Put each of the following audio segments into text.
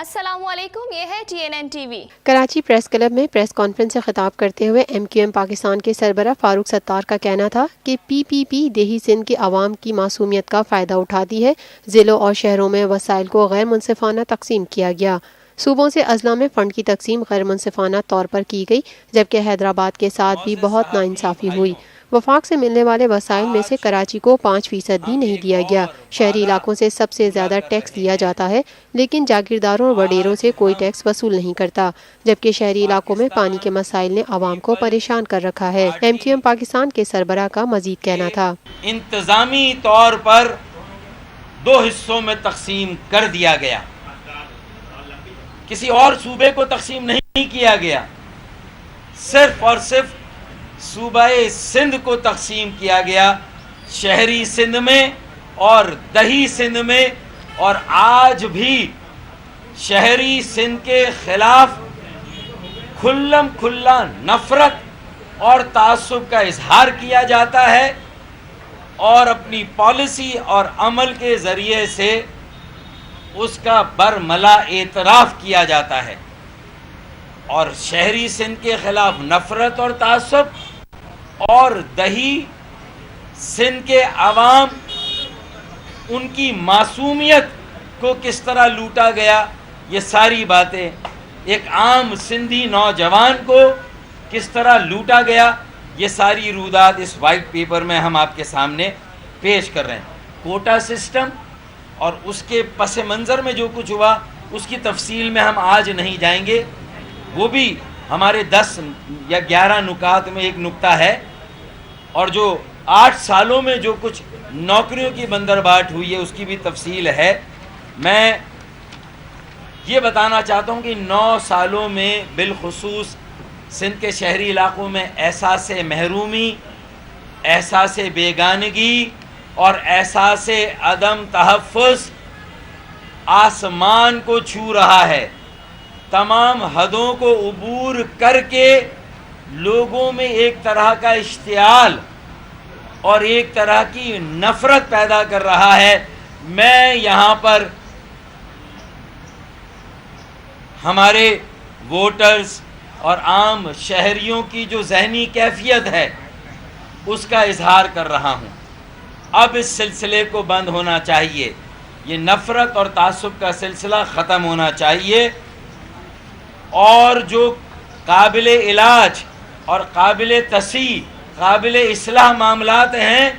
السلام علیکم، یہ ہے TNN TV۔ Karachi press club میں پریس کانفرنس سے خطاب کرتے ہوئے MQM پاکستان کے سربراہ فاروق ستار کا کہنا تھا کہ PPP دیہی سندھ کی عوام کی معصومیت کا فائدہ اٹھاتی ہے۔ ضلعوں اور شہروں میں وسائل کو غیر منصفانہ تقسیم کیا گیا۔ صوبوں سے اضلاع میں فنڈ کی تقسیم غیر منصفانہ طور پر کی گئی، جبکہ حیدرآباد کے ساتھ بھی بہت ناانصافی ہوئی۔ وفاق سے ملنے والے وسائل میں سے کراچی کو 5% بھی نہیں دیا گیا۔ شہری علاقوں سے سب سے زیادہ ٹیکس دیا جاتا ہے، لیکن جاگیرداروں اور وڈیروں سے کوئی ٹیکس وصول نہیں کرتا، جبکہ شہری علاقوں میں پانی کے مسائل نے عوام کو پریشان کر رکھا ہے۔ MQM پاکستان کے سربراہ کا مزید کہنا تھا، انتظامی طور پر 2 حصوں میں تقسیم کر دیا گیا، کسی اور صوبے کو تقسیم نہیں کیا گیا، صرف اور صرف صوبہ سندھ کو تقسیم کیا گیا، شہری سندھ میں اور دیہی سندھ میں۔ اور آج بھی شہری سندھ کے خلاف کھلم کھلا نفرت اور تعصب کا اظہار کیا جاتا ہے، اور اپنی پالیسی اور عمل کے ذریعے سے اس کا برملا اعتراف کیا جاتا ہے۔ اور شہری سندھ کے خلاف نفرت اور تعصب اور دیہی سندھ کے عوام، ان کی معصومیت کو کس طرح لوٹا گیا، یہ ساری باتیں، ایک عام سندھی نوجوان کو کس طرح لوٹا گیا، یہ ساری رودات اس وائٹ پیپر میں ہم آپ کے سامنے پیش کر رہے ہیں۔ کوٹا سسٹم اور اس کے پس منظر میں جو کچھ ہوا، اس کی تفصیل میں ہم آج نہیں جائیں گے، وہ بھی ہمارے 10 یا 11 نکات میں ایک نکتہ ہے، اور جو 8 سالوں میں جو کچھ نوکریوں کی بندرباٹ ہوئی ہے اس کی بھی تفصیل ہے۔ میں یہ بتانا چاہتا ہوں کہ 9 سالوں میں بالخصوص سندھ کے شہری علاقوں میں احساس محرومی، احساس بیگانگی اور احساس عدم تحفظ آسمان کو چھو رہا ہے۔ تمام حدوں کو عبور کر کے لوگوں میں ایک طرح کا اشتعال اور ایک طرح کی نفرت پیدا کر رہا ہے۔ میں یہاں پر ہمارے ووٹرز اور عام شہریوں کی جو ذہنی کیفیت ہے اس کا اظہار کر رہا ہوں۔ اب اس سلسلے کو بند ہونا چاہیے، یہ نفرت اور تعصب کا سلسلہ ختم ہونا چاہیے، اور جو قابل علاج اور قابل تصحیح، قابل اصلاح معاملات ہیں،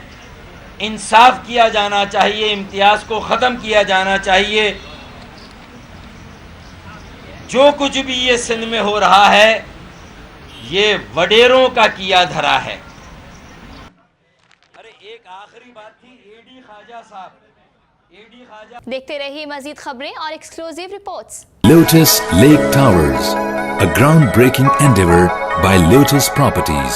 انصاف کیا جانا چاہیے، امتیاز کو ختم کیا جانا چاہیے۔ جو کچھ بھی یہ سندھ میں ہو رہا ہے یہ وڈیروں کا کیا دھرا ہے۔ ارے ایک آخری بات تھی، AD خواجہ صاحب، AD خواجہ۔ دیکھتے رہیے مزید خبریں اور exclusive reports. Lotus Lake Towers, a groundbreaking endeavor by Lotus Properties.